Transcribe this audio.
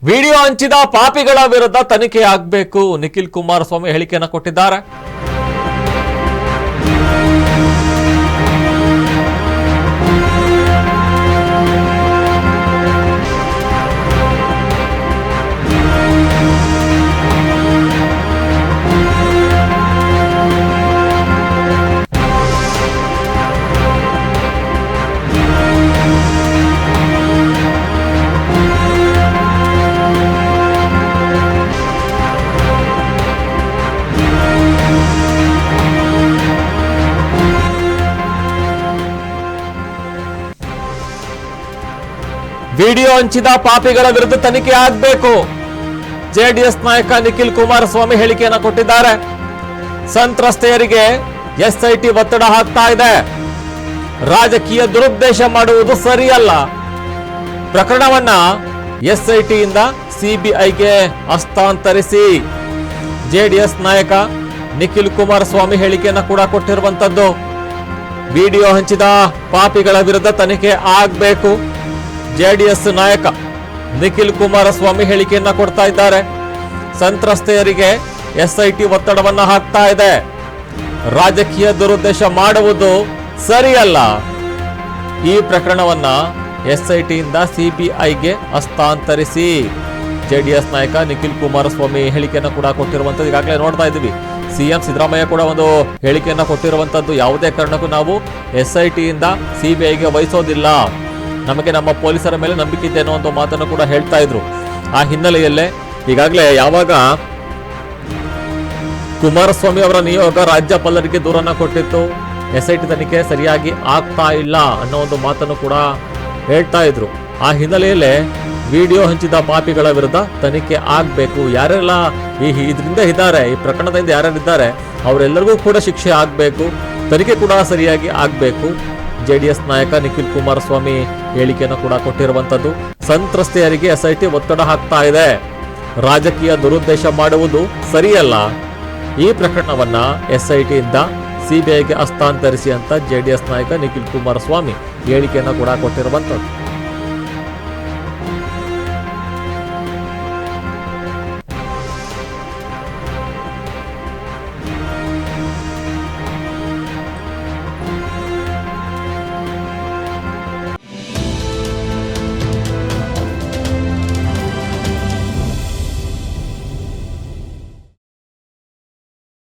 Video ಹಂಚಿದ ಪಾಪಿಗಳ ವಿರುದ್ಧ ತನಿಖೆ ಆಗಬೇಕು, ನಿಖಿಲ್ ಕುಮಾರಸ್ವಾಮಿ ಹೇಳಿಕೆಯನ್ನು ಕೊಟ್ಟಿದ್ದಾರೆ. ವಿಡಿಯೋ ಹಂಚಿದ ಪಾಪಿಗಳ ವಿರುದ್ಧ ತನಿಖೆ ಆಗಬೇಕು, ಜೆಡಿಎಸ್ ನಾಯಕ ನಿಖಿಲ್ ಕುಮಾರಸ್ವಾಮಿ ಹೇಳಿಕೆಯನ್ನು ಕೊಟ್ಟಿದ್ದಾರೆ. ಸಂತ್ರಸ್ತೆಯರಿಗೆ ಎಸ್ಐಟಿ ಒತ್ತಡ ಹಾಕ್ತಾ ಇದೆ, ರಾಜಕೀಯ ದುರುದ್ದೇಶ ಮಾಡುವುದು ಸರಿಯಲ್ಲ. ಪ್ರಕರಣವನ್ನ ಎಸ್ಐಟಿಯಿಂದ ಸಿಬಿಐಗೆ ಹಸ್ತಾಂತರಿಸಿ ಜೆಡಿಎಸ್ ನಾಯಕ ನಿಖಿಲ್ ಕುಮಾರಸ್ವಾಮಿ ಹೇಳಿಕೆಯನ್ನು ಕೂಡ ಕೊಟ್ಟಿರುವಂತದ್ದು. ವಿಡಿಯೋ ಹಂಚಿದ ಪಾಪಿಗಳ ವಿರುದ್ಧ ತನಿಖೆ ಆಗಬೇಕು, ಜೆಡಿಎಸ್ ನಾಯಕ ನಿಖಿಲ್ ಕುಮಾರಸ್ವಾಮಿ ಹೇಳಿಕೆಯನ್ನ ಕೊಡ್ತಾ ಇದ್ದಾರೆ. ಸಂತ್ರಸ್ತೆಯರಿಗೆ ಎಸ್ಐಟಿ ಒತ್ತಡವನ್ನ ಹಾಕ್ತಾ ಇದೆ, ರಾಜಕೀಯ ದುರುದ್ದೇಶ ಮಾಡುವುದು ಸರಿಯಲ್ಲ. ಈ ಪ್ರಕರಣವನ್ನ ಎಸ್ಐಟಿಯಿಂದ ಸಿಬಿಐಗೆ ಹಸ್ತಾಂತರಿಸಿ ಜೆಡಿಎಸ್ ನಾಯಕ ನಿಖಿಲ್ ಕುಮಾರಸ್ವಾಮಿ ಹೇಳಿಕೆಯನ್ನು ಕೂಡ ಕೊಟ್ಟಿರುವಂತದ್ದು. ಈಗಾಗಲೇ ನೋಡ್ತಾ ಇದ್ದೀವಿ, ಸಿಎಂ ಸಿದ್ದರಾಮಯ್ಯ ಕೂಡ ಒಂದು ಹೇಳಿಕೆಯನ್ನ ಕೊಟ್ಟಿರುವಂತದ್ದು. ಯಾವುದೇ ಕಾರಣಕ್ಕೂ ನಾವು ಎಸ್ಐಟಿಯಿಂದ ಸಿಬಿಐಗೆ ವಹಿಸೋದಿಲ್ಲ, ನಮಗೆ ನಮ್ಮ ಪೊಲೀಸರ ಮೇಲೆ ನಂಬಿಕೆ ಇದೆ ಅನ್ನೋ ಒಂದು ಮಾತನ್ನು ಕೂಡ ಹೇಳ್ತಾ ಇದ್ರು. ಆ ಹಿನ್ನೆಲೆಯಲ್ಲೇ ಈಗಾಗಲೇ ಯಾವಾಗ ಕುಮಾರಸ್ವಾಮಿ ಅವರ ನಿಯೋಗ ರಾಜ್ಯಪಾಲರಿಗೆ ದೂರನ್ನ ಕೊಟ್ಟಿತ್ತು, ಎಸ್ಐಟಿ ತನಿಖೆ ಸರಿಯಾಗಿ ಆಗ್ತಾ ಇಲ್ಲ ಅನ್ನೋ ಒಂದು ಮಾತನ್ನು ಕೂಡ ಹೇಳ್ತಾ ಇದ್ರು. ಆ ಹಿನ್ನೆಲೆಯಲ್ಲೇ ವಿಡಿಯೋ ಹಂಚಿದ ಪಾಪಿಗಳ ವಿರುದ್ಧ ತನಿಖೆ ಆಗಬೇಕು, ಯಾರೆಲ್ಲ ಇದರಿಂದ ಇದ್ದಾರೆ, ಈ ಪ್ರಕರಣದಿಂದ ಯಾರ್ಯಾರಿದ್ದಾರೆ ಅವರೆಲ್ಲರಿಗೂ ಕೂಡ ಶಿಕ್ಷೆ ಆಗಬೇಕು, ತನಿಖೆ ಕೂಡ ಸರಿಯಾಗಿ ಆಗಬೇಕು. ಜೆಡಿಎಸ್ ನಾಯಕ ನಿಖಿಲ್ ಕುಮಾರಸ್ವಾಮಿ ಹೇಳಿಕೆಯನ್ನು ಕೂಡ ಕೊಟ್ಟಿರುವಂತದ್ದು. ಸಂತ್ರಸ್ತೆಯರಿಗೆ ಎಸ್ಐಟಿ ಒತ್ತಡ ಹಾಕ್ತಾ ಇದೆ, ರಾಜಕೀಯ ದುರುದ್ದೇಶ ಮಾಡುವುದು ಸರಿಯಲ್ಲ. ಈ ಪ್ರಕರಣವನ್ನ ಎಸ್ಐಟಿಯಿಂದ ಸಿಬಿಐಗೆ ಹಸ್ತಾಂತರಿಸಿ ಅಂತ ಜೆಡಿಎಸ್ ನಾಯಕ ನಿಖಿಲ್ ಕುಮಾರಸ್ವಾಮಿ ಹೇಳಿಕೆಯನ್ನು ಕೂಡ ಕೊಟ್ಟಿರುವಂತದ್ದು.